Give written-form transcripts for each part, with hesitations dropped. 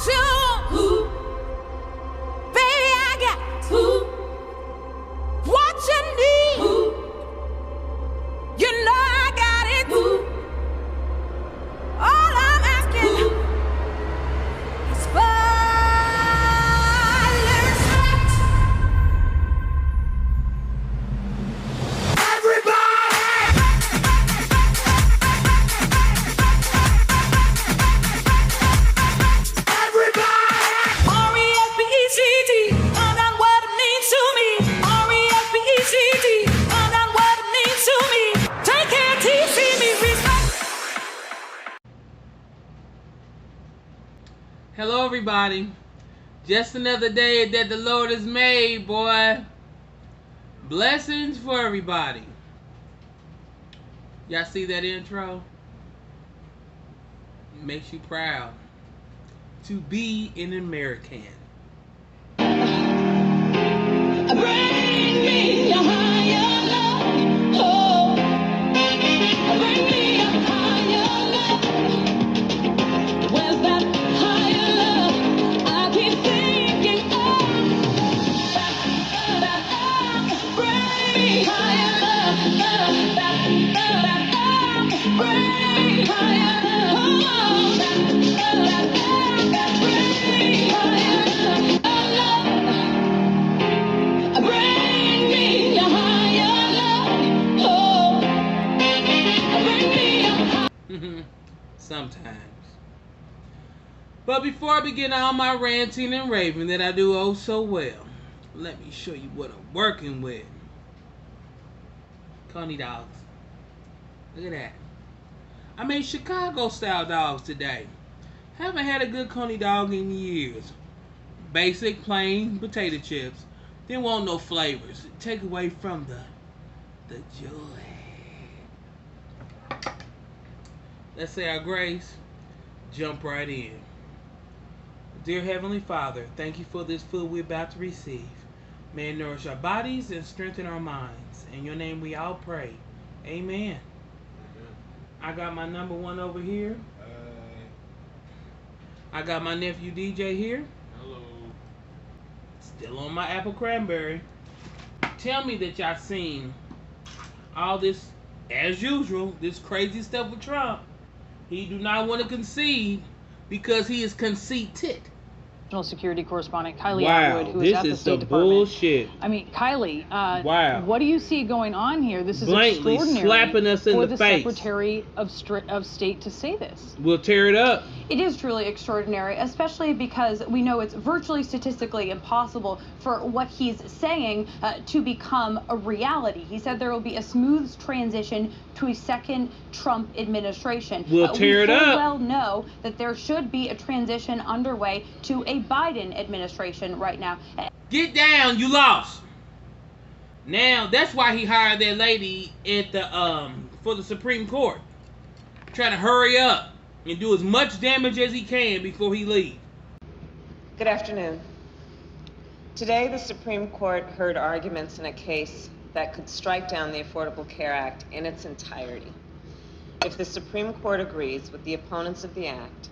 you. Ooh. Baby, I got ooh. What you need. Ooh. You know I got it. Ooh. All I'm asking ooh. is for respect. Hello everybody. Just another day that the Lord has made, boy. Blessings for everybody. Y'all see that intro? It makes you proud to be an American. Bring me a higher love. Oh. Bring me a higher love. Where's that higher love? I keep thinking bring me higher love. Bring me higher love. Bring me higher love. Bring me a higher love. Oh, bring me a higher. Sometimes. But before I begin all my ranting and raving that I do oh so well, let me show you what I'm working with. Coney dogs. Look at that. I made Chicago style dogs today. Haven't had a good Coney dog in years. Basic plain potato chips. Didn't want no flavors. Take away from the joy. Let's say our grace. Jump right in. Dear Heavenly Father, thank you for this food we're about to receive. May it nourish our bodies and strengthen our minds. In your name we all pray. Amen. I got my number one over here. I got my nephew DJ here. Hello. Still on my apple cranberry. Tell me that y'all seen all this, as usual, this crazy stuff with Trump. He do not want to concede because he is conceited. National Security Correspondent Kylie Atwood, who is at the State Department. Bullshit. I mean, Kylie, wow. What do you see going on here? This is blatantly extraordinary slapping us in for the the face. Secretary of State to say this. We'll tear it up. It is truly extraordinary, especially because we know it's virtually statistically impossible for what he's saying to become a reality. He said there will be a smooth transition to a second Trump administration. We'll tear it up. We well know that there should be a transition underway to a Biden administration right now. Get down, you lost. Now that's why he hired that lady at the for the Supreme Court. Trying to hurry up and do as much damage as he can before he leaves. Good afternoon. Today, the Supreme Court heard arguments in a case that could strike down the Affordable Care Act in its entirety. If the Supreme Court agrees with the opponents of the act,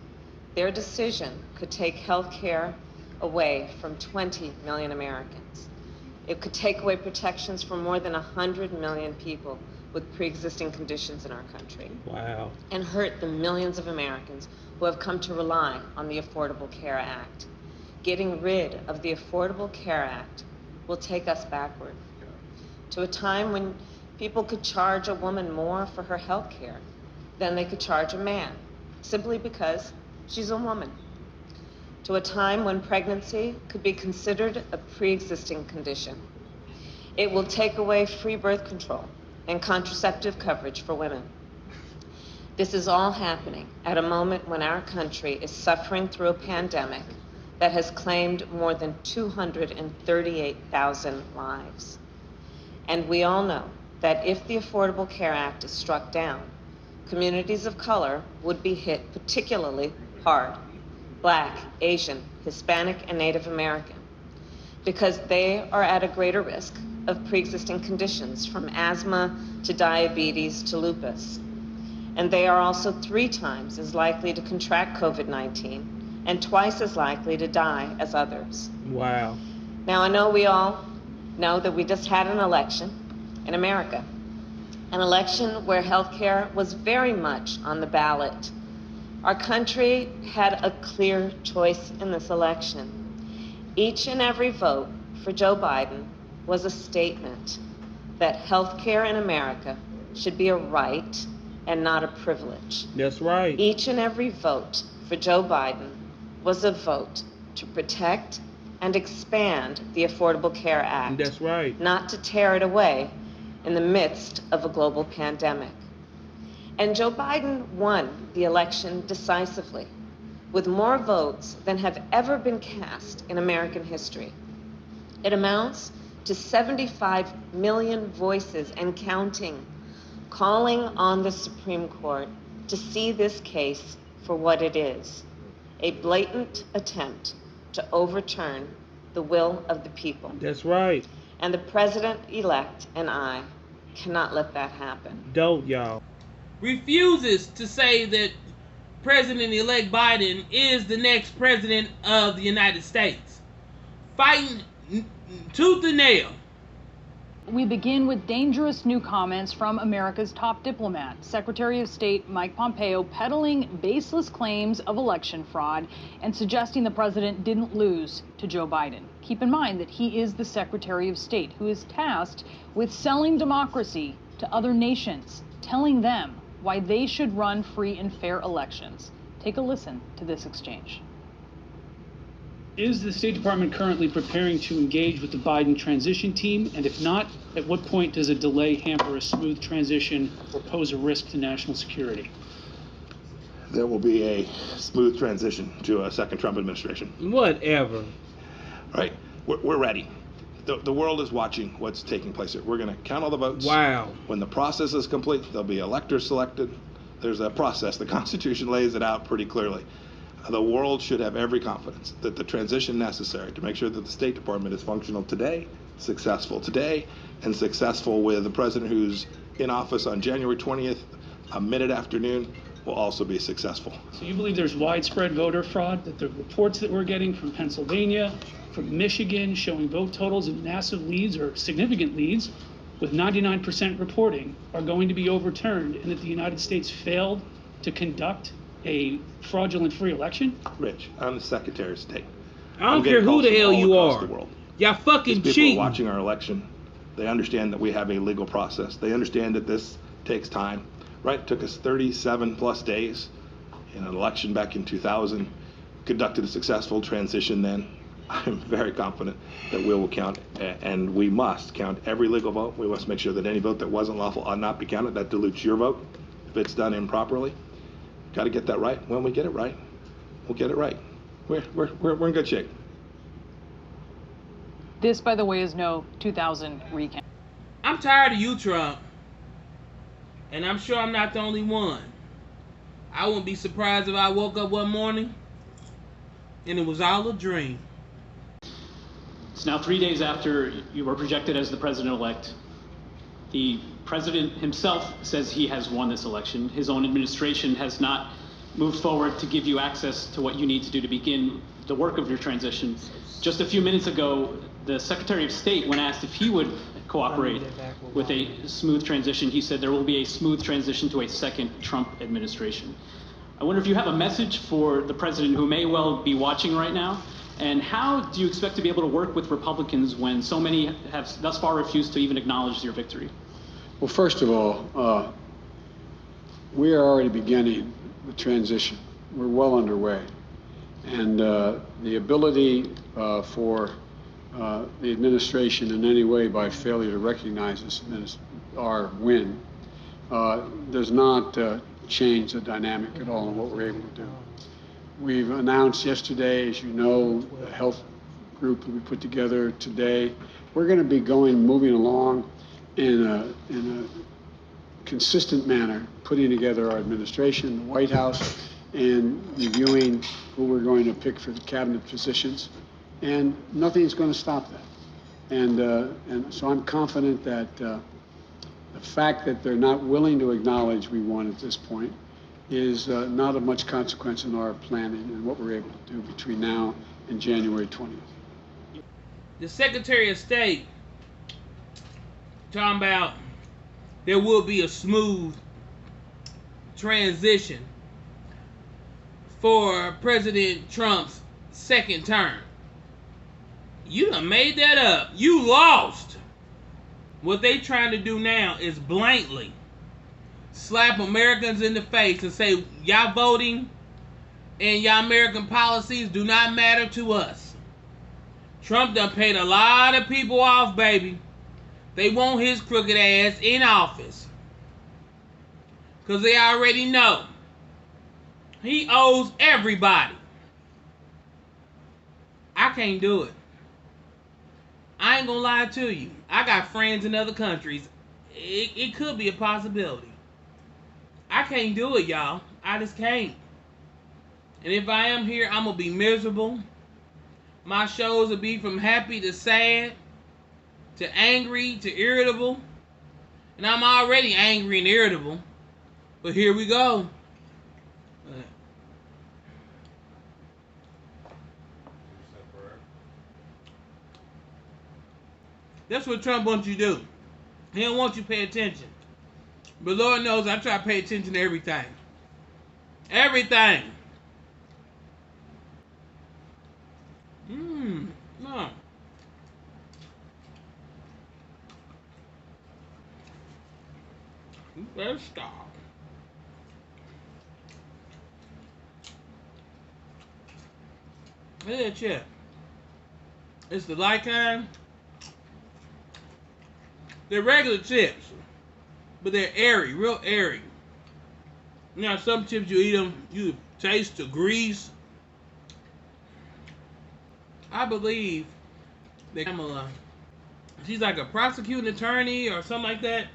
their decision could take health care away from 20 million Americans. It could take away protections from more than 100 million people with pre-existing conditions in our country. Wow. And hurt the millions of Americans who have come to rely on the Affordable Care Act. Getting rid of the Affordable Care Act will take us backward to a time when people could charge a woman more for her health care than they could charge a man, simply because she's a woman. To a time when pregnancy could be considered a pre-existing condition. It will take away free birth control and contraceptive coverage for women. This is all happening at a moment when our country is suffering through a pandemic that has claimed more than 238,000 lives. And we all know that if the Affordable Care Act is struck down, communities of color would be hit particularly hard. Black, Asian, Hispanic, and Native American, because they are at a greater risk of pre-existing conditions from asthma to diabetes to lupus. And they are also 3 times as likely to contract COVID-19 and twice as likely to die as others. Wow. Now, I know we all know that we just had an election in America, an election where healthcare was very much on the ballot. Our country had a clear choice in this election. Each and every vote for Joe Biden was a statement that healthcare in America should be a right and not a privilege. That's right. Each and every vote for Joe Biden was a vote to protect and expand the Affordable Care Act. That's right. Not to tear it away in the midst of a global pandemic. And Joe Biden won the election decisively, with more votes than have ever been cast in American history. It amounts to 75 million voices and counting, calling on the Supreme Court to see this case for what it is, a blatant attempt to overturn the will of the people. That's right. And the president-elect and I cannot let that happen. Don't, y'all. Refuses to say that President-elect Biden is the next president of the United States. Fighting tooth and nail. We begin with dangerous new comments from America's top diplomat, Secretary of State Mike Pompeo, peddling baseless claims of election fraud and suggesting the president didn't lose to Joe Biden. Keep in mind that he is the Secretary of State who is tasked with selling democracy to other nations, telling them why they should run free and fair elections. Take a listen to this exchange. Is the State Department currently preparing to engage with the Biden transition team? And if not, at what point does a delay hamper a smooth transition or pose a risk to national security? There will be a smooth transition to a second Trump administration. Whatever. Right? We're ready. The world is watching what's taking place here. We're going to count all the votes. Wow. When the process is complete, there'll be electors selected. There's a process. The Constitution lays it out pretty clearly. The world should have every confidence that the transition necessary to make sure that the State Department is functional today, successful today, and successful with the president who's in office on January 20th, a minute afternoon, will also be successful. So you believe there's widespread voter fraud, that the reports that we're getting from Pennsylvania, from Michigan, showing vote totals and massive leads or significant leads with 99% reporting are going to be overturned, and that the United States failed to conduct a fraudulent free election? Rich, I'm the Secretary of State. I don't care who the hell you are. Y'all fucking These people cheating. are watching our election. They understand that we have a legal process. They understand that this takes time. Right? It took us 37 plus days in an election back in 2000. Conducted a successful transition then. I'm very confident that we will count, and we must count every legal vote. We must make sure that any vote that wasn't lawful ought not be counted. That dilutes your vote if it's done improperly. Got to get that right. When we get it right, we'll get it right. We're in good shape. This, by the way, is no 2000 recount. I'm tired of you, Trump. And I'm sure I'm not the only one. I wouldn't be surprised if I woke up one morning and it was all a dream. It's now 3 days after you were projected as the president-elect. The president himself says he has won this election. His own administration has not moved forward to give you access to what you need to do to begin the work of your transition. Just a few minutes ago, the Secretary of State, when asked if he would cooperate with a smooth transition, he said there will be a smooth transition to a second Trump administration. I wonder if you have a message for the president who may well be watching right now, and how do you expect to be able to work with Republicans when so many have thus far refused to even acknowledge your victory? Well, first of all, we are already beginning the transition. We're well underway. And the ability for the administration in any way by failure to recognize this as our win does not change the dynamic at all in what we're able to do. We've announced yesterday, as you know, the health group that we put together today. We're going to be moving along in a consistent manner, putting together our administration, the White House, and reviewing who we're going to pick for the cabinet positions. And nothing's going to stop that. And so I'm confident that the fact that they're not willing to acknowledge we won at this point is not of much consequence in our planning and what we're able to do between now and January 20th. The Secretary of State talking about there will be a smooth transition for President Trump's second term. You done made that up. You lost. What they trying to do now is blatantly slap Americans in the face and say y'all voting and y'all American policies do not matter to us. Trump done paid a lot of people off, baby. They want his crooked ass in office. Because they already know he owes everybody. I can't do it. I ain't gonna lie to you. I got friends in other countries. It could be a possibility. I can't do it, y'all. I just can't. And if I am here, I'm gonna be miserable. My shows will be from happy to sad, to angry to irritable. And I'm already angry and irritable. But here we go. That's what Trump wants you to do. He don't want you to pay attention. But Lord knows I try to pay attention to everything. Everything. No. You better stop. Look at that chip. It's the light kind. They're regular chips, but they're airy, real airy. You know, some chips you eat them, you taste the grease. I believe that Kamala, she's like a prosecuting attorney or something like that.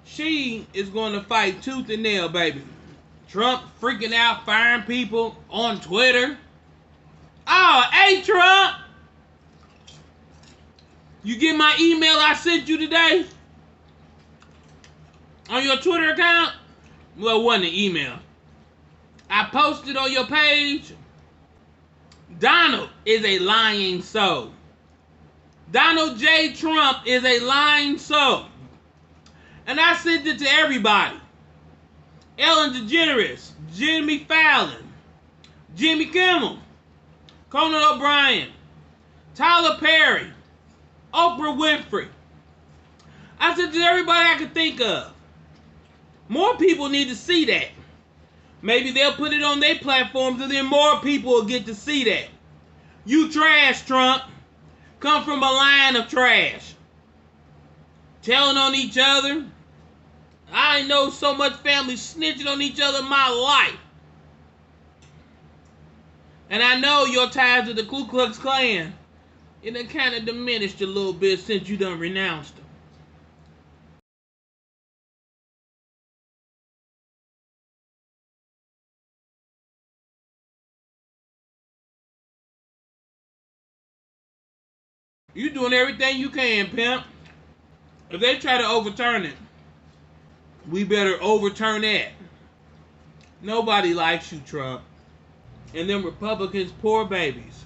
She is going to fight tooth and nail, baby. Trump freaking out, firing people on Twitter. Oh, hey, Trump. You get my email I sent you today? On your Twitter account? Well, it wasn't an email. I posted on your page. Donald is a lying soul. Donald J. Trump is a lying soul. And I sent it to everybody. Ellen DeGeneres, Jimmy Fallon, Jimmy Kimmel, Conan O'Brien, Tyler Perry, Oprah Winfrey. I said to everybody I could think of. More people need to see that. Maybe they'll put it on their platforms and then more people will get to see that. You trash, Trump. Come from a line of trash. Telling on each other. I ain't know so much family snitching on each other in my life. And I know your ties to the Ku Klux Klan. It done kind of diminished a little bit since you done renounced them. You doing everything you can, pimp. If they try to overturn it, we better overturn that. Nobody likes you, Trump. And them Republicans, poor babies.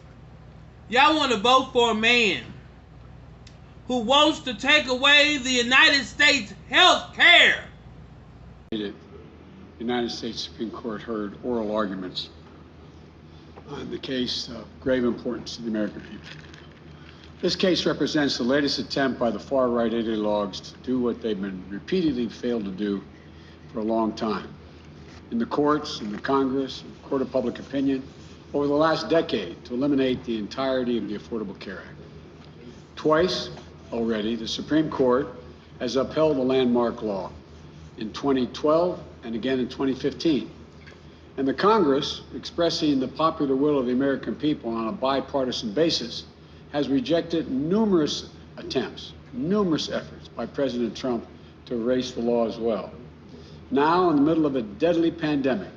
Y'all want to vote for a man who wants to take away the United States health care. The United States Supreme Court heard oral arguments on the case of grave importance to the American people. This case represents the latest attempt by the far-right ideologues to do what they've been repeatedly failed to do for a long time. In the courts, in the Congress, in the court of public opinion, over the last decade to eliminate the entirety of the Affordable Care Act. Twice already, the Supreme Court has upheld the landmark law, in 2012 and again in 2015. And the Congress, expressing the popular will of the American people on a bipartisan basis, has rejected numerous attempts, numerous efforts by President Trump to erase the law as well. Now, in the middle of a deadly pandemic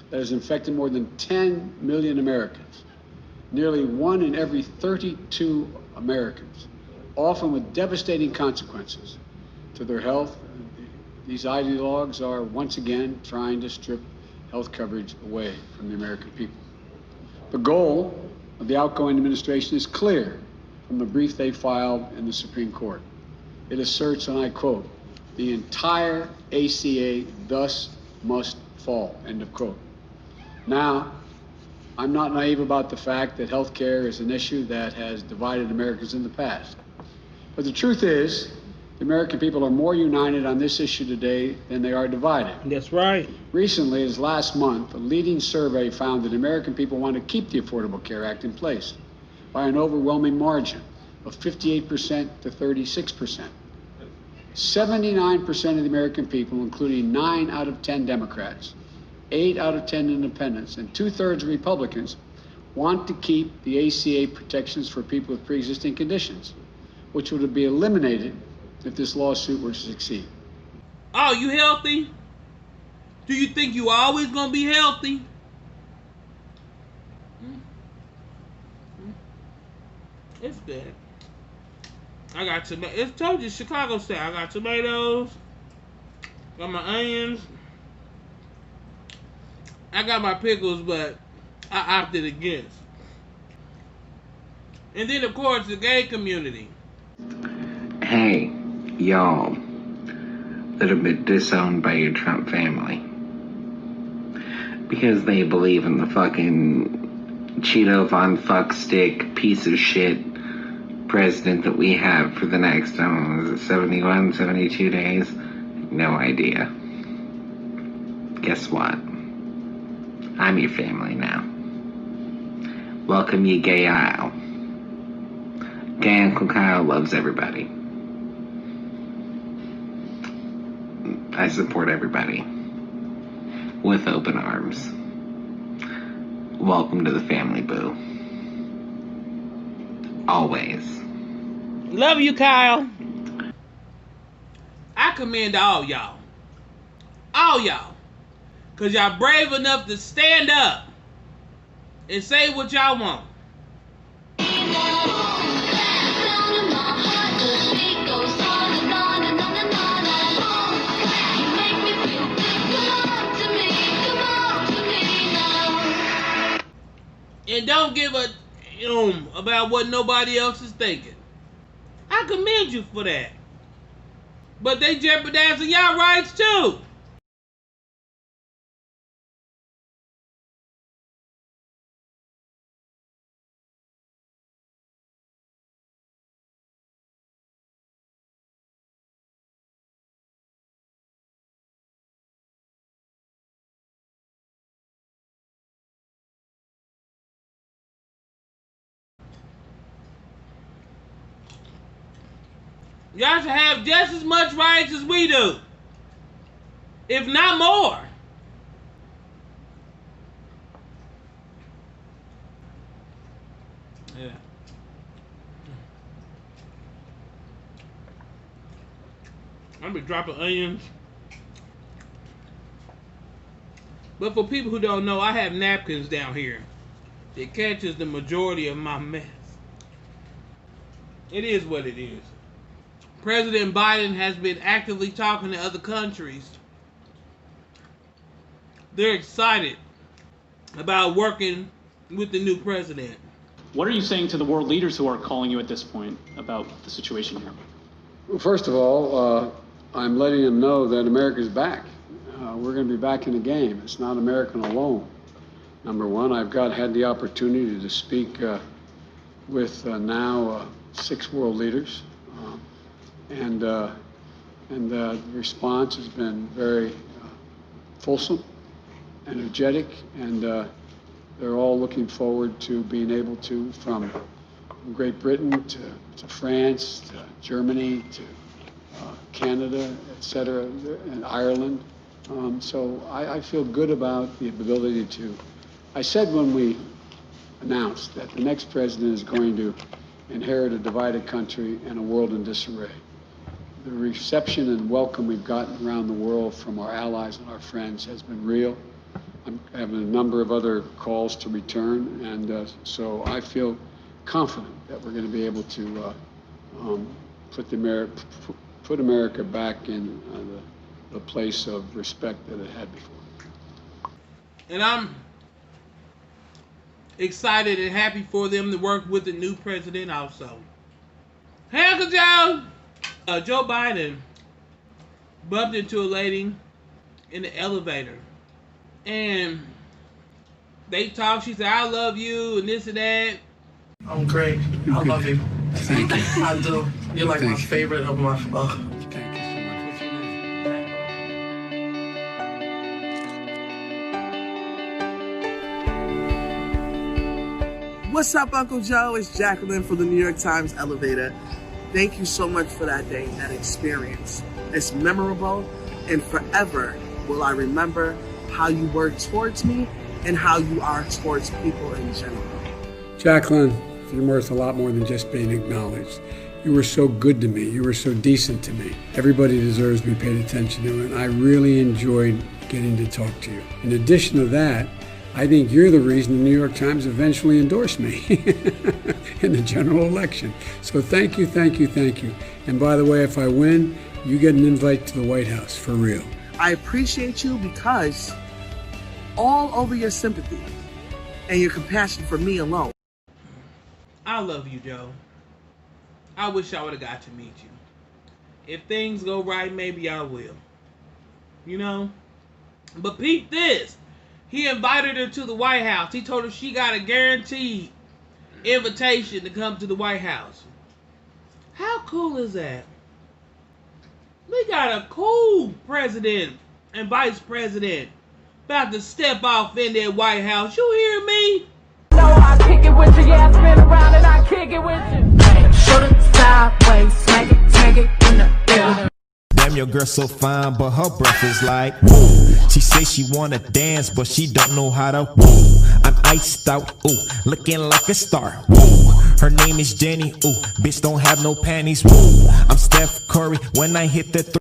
that has infected more than 10 million Americans, nearly 1 in every 32 Americans, often with devastating consequences to their health, these ideologues are once again trying to strip health coverage away from the American people. The goal of the outgoing administration is clear from the brief they filed in the Supreme Court. It asserts, and I quote, "The entire ACA thus must fall," end of quote. Now, I'm not naive about the fact that health care is an issue that has divided Americans in the past. But the truth is, the American people are more united on this issue today than they are divided. That's right. Recently, as last month, a leading survey found that American people want to keep the Affordable Care Act in place by an overwhelming margin of 58% to 36%. 79% of the American people, including 9 out of 10 Democrats, 8 out of 10 independents, and 2/3 Republicans, want to keep the ACA protections for people with pre-existing conditions, which would be eliminated if this lawsuit were to succeed. Oh, you healthy? Do you think you always gonna be healthy? It's good. I got tomatoes. It's told you Chicago style. I got tomatoes. Got my onions. I got my pickles, but I opted against. And then, of course, the gay community. Hey, y'all that have been disowned by your Trump family because they believe in the fucking Cheeto Von Fuckstick piece of shit president that we have for the next, 71, 72 days? No idea. Guess what? I'm your family now. Welcome you gay aisle. Gay Uncle Kyle loves everybody. I support everybody with open arms. Welcome to the family, boo. Always. Love you, Kyle. I commend all y'all. All y'all. Because y'all brave enough to stand up and say what y'all want. And don't give a about what nobody else is thinking. I commend you for that. But they jeopardizing y'all rights too. Y'all should have just as much rights as we do, if not more. Yeah. I'm be dropping onions. But for people who don't know, I have napkins down here. It catches the majority of my mess. It is what it is. President Biden has been actively talking to other countries. They're excited about working with the new president. What are you saying to the world leaders who are calling you at this point about the situation here? Well, first of all, I'm letting them know that America's back. We're going to be back in the game. It's not American alone. Number one, I've had the opportunity to speak with now 6 world leaders. And the response has been very fulsome, energetic, and they're all looking forward to being able to, from Great Britain to France, to Germany, to Canada, et cetera, and Ireland. So I feel good about the ability to. I said when we announced that the next president is going to inherit a divided country and a world in disarray. The reception and welcome we've gotten around the world from our allies and our friends has been real. I'm having a number of other calls to return, and so I feel confident that we're going to be able to put America back in the place of respect that it had before. And I'm excited and happy for them to work with the new president also. Hey, Uncle Joe! Joe Biden bumped into a lady in the elevator. And they talked. She said, I love you and this and that. I'm great. I love you. Thank you. I do. You're like my favorite of my... Thank you so much. What's your name? What's up, Uncle Joe? It's Jacqueline from the New York Times Elevator. Thank you so much for that day, that experience. It's memorable, and forever will I remember how you were towards me and how you are towards people in general. Jacqueline, you're worth a lot more than just being acknowledged. You were so good to me. You were so decent to me. Everybody deserves to be paid attention to, and I really enjoyed getting to talk to you. In addition to that, I think you're the reason the New York Times eventually endorsed me in the general election. So thank you, thank you, thank you. And by the way, if I win, you get an invite to the White House, for real. I appreciate you because all over your sympathy and your compassion for me alone. I love you, Joe. I wish I would have got to meet you. If things go right, maybe I will. You know? But peep this. He invited her to the White House. He told her she got a guaranteed invitation to come to the White House. How cool is that? We got a cool president and vice president about to step off in that White House. You hear me? No, I kick it with you, yeah, spin around and I kick it with you. Shoulder sideways, smack it in the air. Damn, your girl so fine, but her breath is like woo. She say she wanna dance, but she don't know how to woo. I'm iced out, ooh, looking like a star, woo. Her name is Jenny, ooh, bitch don't have no panties, woo. I'm Steph Curry when I hit the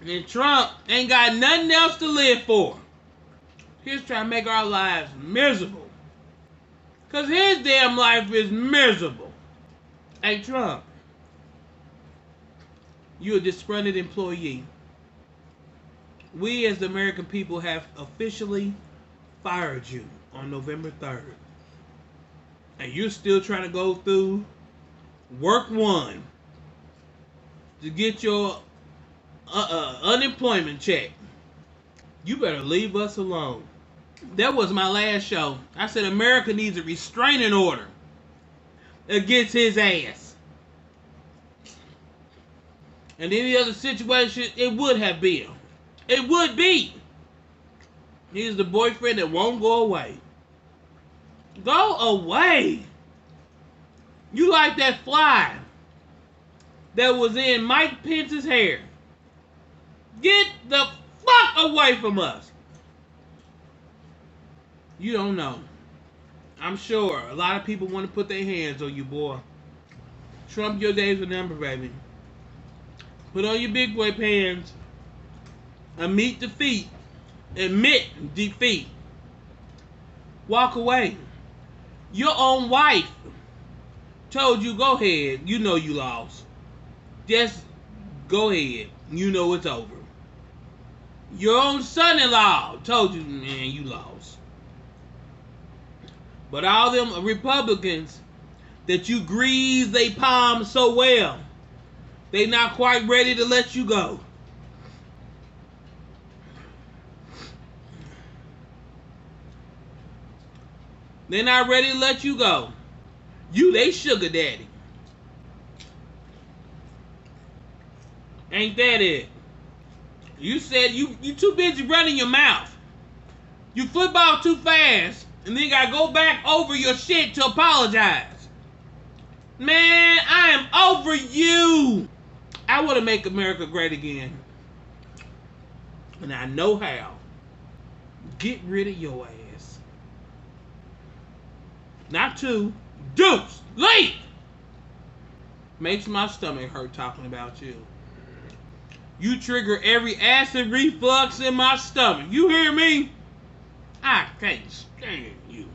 And Trump ain't got nothing else to live for. He's trying to make our lives miserable. Because his damn life is miserable. Hey, Trump. You're a disgruntled employee. We as the American people have officially fired you on November 3rd. And you're still trying to go through work one to get your unemployment check. You better leave us alone. That was my last show. I said America needs a restraining order against his ass. And any other situation, it would have been. It would be. He's the boyfriend that won't go away. Go away. You like that fly that was in Mike Pence's hair. Get the fuck away from us. You don't know. I'm sure a lot of people want to put their hands on you, boy. Trump, your days are numbered, baby. Put on your big boy pants. Admit defeat. Admit defeat. Walk away. Your own wife told you, go ahead. You know you lost. Just go ahead. You know it's over. Your own son-in-law told you, man, you lost. But all them Republicans that you grease they palms so well, they not quite ready to let you go. They're not ready to let you go. You, they sugar daddy. Ain't that it? You said you too busy running your mouth. You flip off too fast, and then you gotta go back over your shit to apologize. Man, I am over you. I want to make America great again. And I know how. Get rid of your ass. Not two. Deuce. Leave. Makes my stomach hurt talking about you. You trigger every acid reflux in my stomach. You hear me? I can't stand you.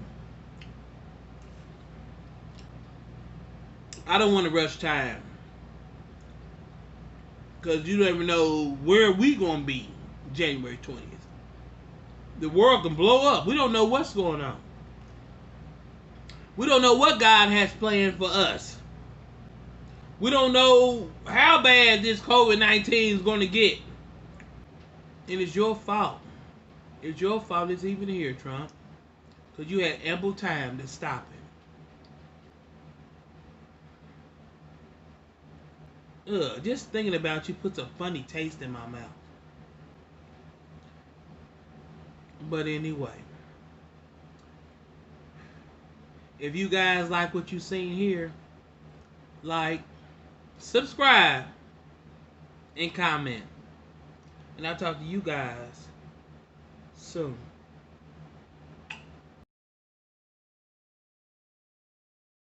I don't want to rush time. Because you never know where we going to be January 20th. The world can blow up. We don't know what's going on. We don't know what God has planned for us. We don't know how bad this COVID-19 is going to get. And it's your fault. It's your fault it's even here, Trump. Because you had ample time to stop it. Ugh, just thinking about you puts a funny taste in my mouth. But anyway, if you guys like what you seen here, like, subscribe, and comment. And I'll talk to you guys soon.